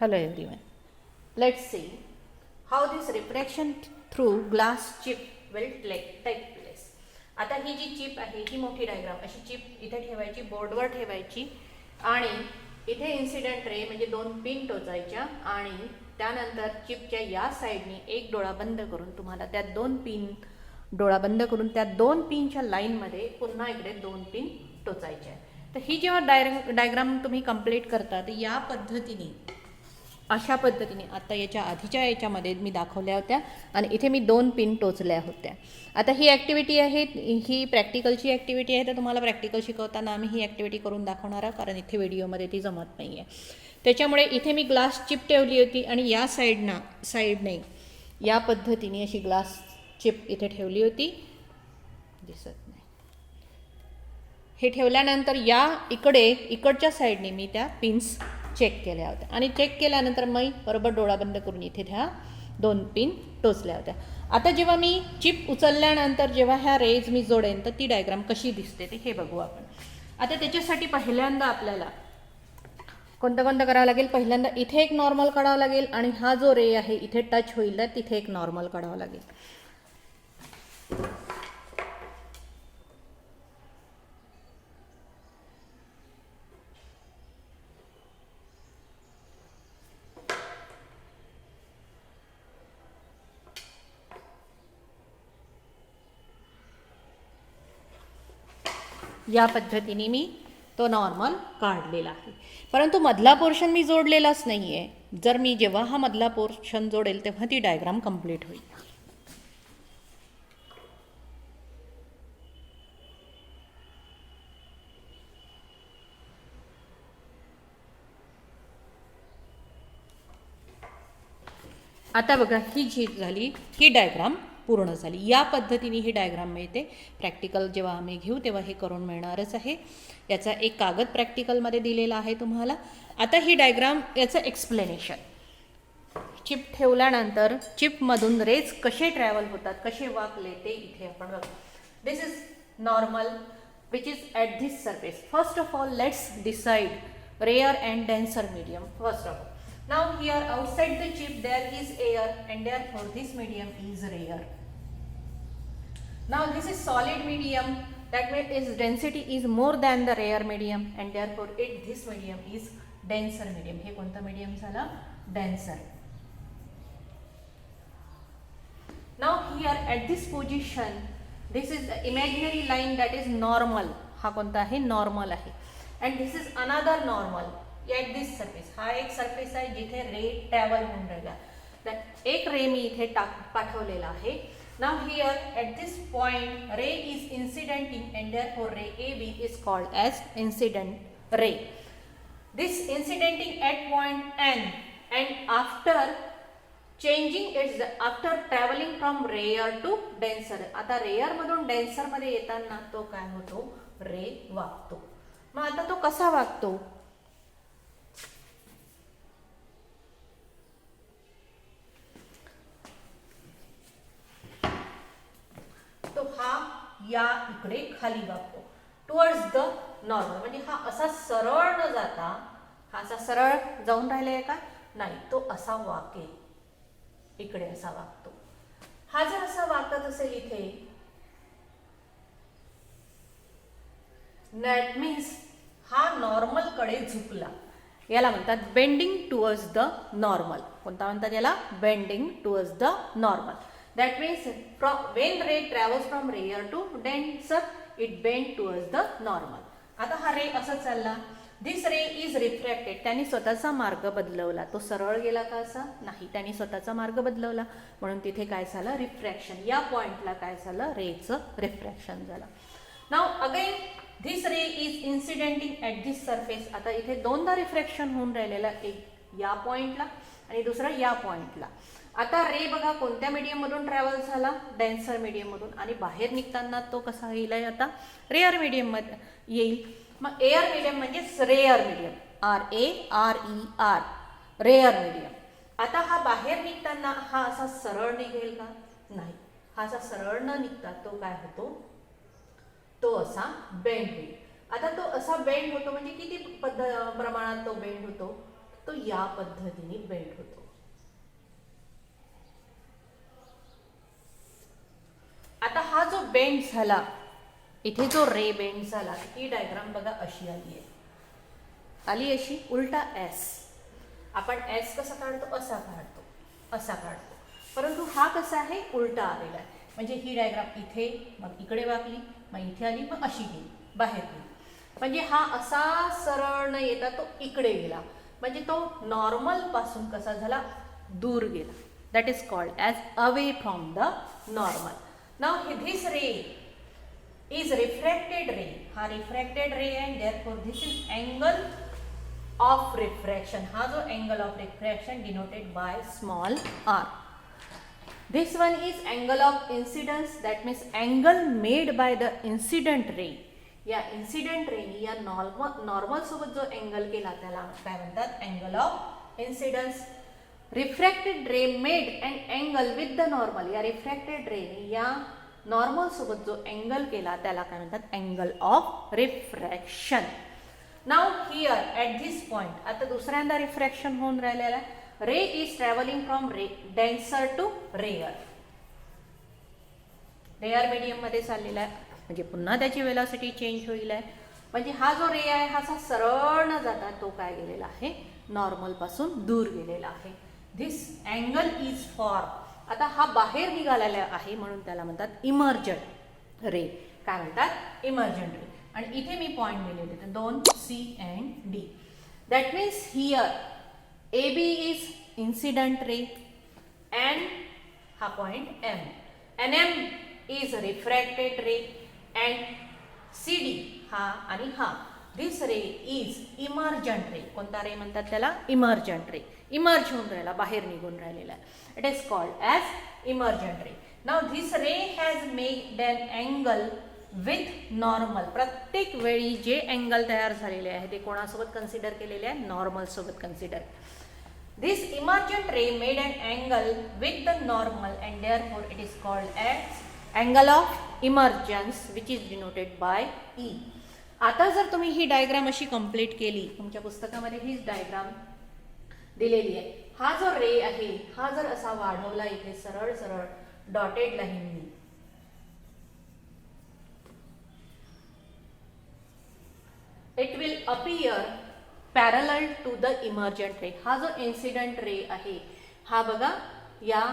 Hello everyone. Let's see how this refraction through glass chip will take place. आता ही जी chip आहे ही मोठी diagram अशी chip इथे ठेवायची, बोर्डवर ठेवायची आणि इथे इन्सिडेंट रे म्हणजे दोन पिन टोचायच्या आणि त्यानंतर चिपच्या या साईडनी एक डोळा बंद करून तुम्हाला त्या दोन पिन डोळा बंद करून त्या दोन पिनच्या लाईनमध्ये पुन्हा इकडे दोन पिन टोचायच्या. तर ही जेव्हा डायग्राम तुम्ही कंप्लीट करता तर या पद्धतीने अशा पद्धतीने आता याच्या आधीच्या याच्यामध्ये मी दाखवल्या होत्या आणि इथे मी दोन पिन टोचल्या होत्या. आता ही ॲक्टिव्हिटी आहे, ही प्रॅक्टिकलची ॲक्टिव्हिटी आहे, तर तुम्हाला प्रॅक्टिकल शिकवताना आम्ही ही ॲक्टिव्हिटी करून दाखवणार आहोत कारण इथे व्हिडिओमध्ये ती जमत नाही आहे. त्याच्यामुळे इथे मी ग्लास चिप ठेवली होती आणि या साईडने या पद्धतीने अशी ग्लास चिप इथे ठेवली होती, दिसत नाही. हे ठेवल्यानंतर या इकडच्या साईडने मी त्या पिन्स चेक केल्या होत्या आणि चेक केल्यानंतर मी बरोबर डोळा बंद करून इथे ह्या दोन पिन टोचल्या होत्या. आता जेव्हा मी चिप उचलल्यानंतर जेव्हा ह्या रेज मी जोडेन तर ती डायग्राम कशी दिसते ते हे बघू आपण. आता त्याच्यासाठी पहिल्यांदा आपल्याला कोणतं करावं लागेल. पहिल्यांदा इथे एक नॉर्मल काढावं लागेल आणि हा जो रे आहे इथे टच होईल तर तिथे एक नॉर्मल काढावं लागेल. या पद्धतीने मी तो नॉर्मल काढलेला आहे, परंतु मधला पोर्शन मी जोडलेलाच नाही आहे. जर मी जेव्हा हा मधला पोर्शन जोडेल तेव्हा ती डायग्राम कंप्लीट होईल. आता बघा ही जी झाली ही डायग्राम पूर्ण झाली. या पद्धतीने ही डायग्राम मिळते. प्रॅक्टिकल जेव्हा आम्ही घेऊ तेव्हा हे करून मिळणारच आहे. याचा एक कागद प्रॅक्टिकलमध्ये दिलेला आहे तुम्हाला. आता ही डायग्राम याचं एक्सप्लेनेशन. चिप ठेवल्यानंतर चिपमधून रेज कसे ट्रॅव्हल होतात, कसे वाकले ते इथे आपण बघू. This is normal which is at this surface. First of all let's decide rare and denser medium. First of all now here outside the chip there is air and therefore this medium is rare. Now this is solid medium, that means its density is more than the rare medium and therefore this medium is denser medium. हे कोणता medium झाला? Denser. Now here at this position this is the imaginary line that is normal. हा कोणता आहे? Normal आहे. And this is another normal at this surface. हा एक surface आहे जिथे रे ट्रॅव्हल होऊन राहिला. एक रे मी इथे पाठवलेला आहे. Now here at this point ray is incidenting and therefore ray AB is called as incident ray. This incidenting at point N and after changing its after traveling from rare to denser. आता rare मधून denser मध्ये येताना तो काय होतो? रे वागतो. मग आता तो कसा वागतो? तो हा या इकडे खाली वागतो टुवर्ड्स द नॉर्मल. म्हणजे हा असा सरळ न जाता, हा असा सरळ जाऊन राहिलाय का? नाही, तो असा वाकेल, इकडे असा वागतो. हा जर असा वागत असेल इथे, दॅट मीन्स हा नॉर्मल कडे झुकला. याला म्हणतात बेंडिंग टुवर्ड्स द नॉर्मल. कोणता म्हणतात याला? Bending towards the normal. That means when ray travels from rare to denser, it bends towards the normal. आता हा रे असा चालला. This ray is refracted. त्याने स्वतःचा मार्ग बदलवला. तो सरळ गेला का असा? नाही, त्याने स्वतःचा मार्ग बदलवला म्हणून तिथे काय झालं? रिफ्रॅक्शन. या पॉइंटला काय झालं? रेचं रिफ्रॅक्शन झालं. Now again this ray is incidenting at this surface. आता इथे दोनदा रिफ्रॅक्शन होऊन राहिलेला, एक या पॉइंटला आणि दुसरा या पॉइंटला. आता रे बघा कोणत्या मीडियम मधून ट्रॅव्हल झाला? डेन्सर मीडियम मधून. आणि बाहेर निघताना तो कसा येईल? आता रेअर मीडियम मध्ये येईल. मग एअर मीडियम म्हणजे rare medium, RARER, rare medium. आता हा बाहेर निघताना हा असा सरळ निघेल का? नाही, हा असा सरळ न निघता तो काय होतो? तो असा बेंड होईल. आता तो असा बेंड होतो म्हणजे किती प्रमाणात तो बेंड होतो? तो या पद्धतीने बेंड होतो. आता हा जो बेंड झाला, इथे जो रे बेंड झाला, ही डायग्राम बघा अशी आली आहे. आली अशी उलटा एस. आपण एस कसा काढतो, असा काढतो, असा काढतो. परंतु हा कसा आहे, उलटा आलेला आहे. म्हणजे ही डायग्राम इथे, मग इकडे वाकली, मग इथे आली, मग अशी गेली, बाहेर गेली. म्हणजे हा असा सरळ न येता तो इकडे गेला. म्हणजे तो नॉर्मल पासून कसा झाला, दूर गेला. That is called as away from the normal. Now this ray is refracted ray. हा refracted ray and therefore this is angle of refraction. हा जो angle of refraction denoted by small r. This one is angle of incidence, that means angle made by the incident ray. या incident ray या normal सोबत जो angle केला त्याला काय म्हणतात, angle of incidence. Refracted ray made an angle with the normal. या refracted ray या नॉर्मल सोबत जो एंगल केला त्याला काय म्हणतात, angle of refraction. Now here at this point आता दुसऱ्यांदा रिफ्रॅक्शन होऊन राहिलेला आहे. Ray is travelling from denser to rare. Rare medium मध्ये चाललेला आहे, म्हणजे पुन्हा त्याची वेलॉसिटी चेंज होईल आहे. म्हणजे हा जो रे आहे हा सरळ न जाता तो काय गेलेला आहे, नॉर्मल पासून दूर गेलेला आहे. This angle is for. आता हा बाहेर निघालेला आहे म्हणून त्याला म्हणतात इमर्जंट रे. काय म्हणतात, इमर्जंट रे. आणि इथे मी पॉइंट दिलेले तर 2 C and D. That means here AB is incident ray and हा point M. NM is refracted ray and CD हा आणि हा. धिस रे इज इमर्जंट रे. कोणता रे म्हणतात त्याला, इमर्जंट रे. इमर्ज होऊन राहिला, बाहेर निघून राहिलेला आहे. It is called as emergent ray. Now this ray has made an angle with normal. प्रत्येक वेळी जे अँगल तयार झालेले आहे ते कोणासोबत कन्सिडर केलेले आहे, नॉर्मल सोबत consider. This emergent ray made an angle with the normal and therefore it is called as angle of emergence which is denoted by E. आता जर तुम्ही ही डायग्राम अशी कंप्लीट केली, तुमच्या पुस्तकामध्ये हीच डायग्राम दिलेली आहे. हा जो रे आहे हा जर असा वाढवला इथे सरळ सरळ डॉटेड लाईननी, it will appear parallel to the emergent ray. हा जो इन्सिडेंट रे आहे हा बघा या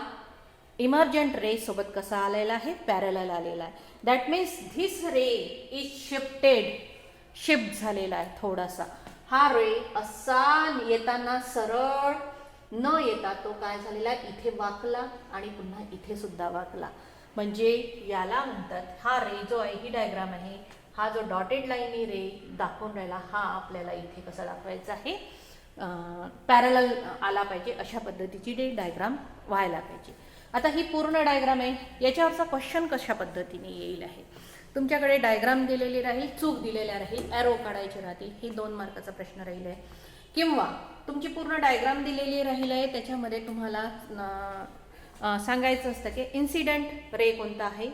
इमर्जंट रे सोबत कसा आलेला आहे, पॅरलल आलेला आहे. That means this ray is shift झालेला आहे थोडासा. हा रे असा येताना सरळ न येता तो काय झालेला आहे, इथे वाकला आणि पुन्हा इथे सुद्धा वाकला. म्हणजे याला म्हणतात, हा रे जो आहे ही डायग्राम आहे, हा जो डॉटेड लाईननी रे दाखवून राहिला हा आपल्याला इथे कसा दाखवायचा आहे, पॅरलल आला पाहिजे, अशा पद्धतीची डायग्राम व्हायला पाहिजे. आता ही पूर्ण डायग्राम आहे, याच्यावरचा क्वेश्चन कशा पद्धतीने येईल आहे. तुमच्याकडे डायग्राम दिलेली राहील, चूक दिलेल्या राहील, ॲरो काढायचे राहतील, ही 2 मार्काचा प्रश्न राहील आहे. किंवा तुमची पूर्ण डायग्राम दिलेली राहील आहे, त्याच्यामध्ये तुम्हाला सांगायचं असतं की इन्सिडेंट रे कोणता आहे,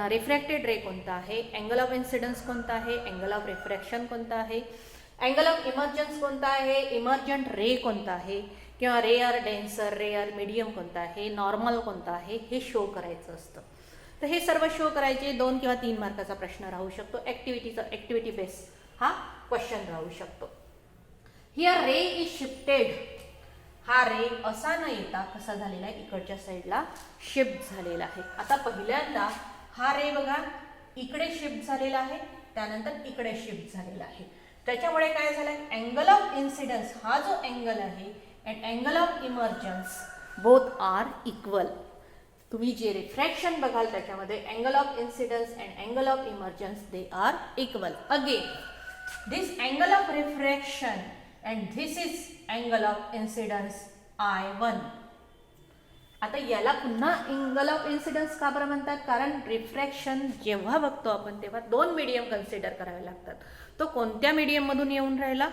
रिफ्रॅक्टेड रे कोणता आहे, अँगल ऑफ इन्सिडन्स कोणता आहे, अँगल ऑफ रिफ्रॅक्शन कोणता आहे, अँगल ऑफ इमर्जन्स कोणता आहे, इमर्जंट रे कोणता आहे, किंवा रेअर, डेन्सर, रेअर, मीडियम कोणता आहे, नॉर्मल कोणता आहे, हे शो करायचं असतं. तर हे सर्व शो करायचे 2 किंवा 3 मार्काचा प्रश्न राहू शकतो. ॲक्टिव्हिटी बेस हा क्वेश्चन राहू शकतो. Here ray is shifted. हा रे असा न येता कसा झालेला आहे, इकडच्या साईडला शिफ्ट झालेला आहे. आता पहिल्यांदा हा रे बघा इकडे शिफ्ट झालेला आहे, त्यानंतर इकडे शिफ्ट झालेला आहे. त्याच्यामुळे काय झालं, अँगल ऑफ इन्सिडन्स हा जो अँगल आहे and angle of emergence both are equal. तुम्ही जे रिफ्रॅक्शन बघाल त्याच्यामध्ये angle of incidence and angle of emergence they are equal. Again this angle of refraction and this is angle of incidence I1. आता याला पुन्हा angle of incidence का बरं म्हणतात, कारण रिफ्रॅक्शन जेव्हा बघतो आपण तेव्हा 2 मीडियम कन्सिडर करावे लागतात. तो कोणत्या मीडियम मधून येऊन राहिला,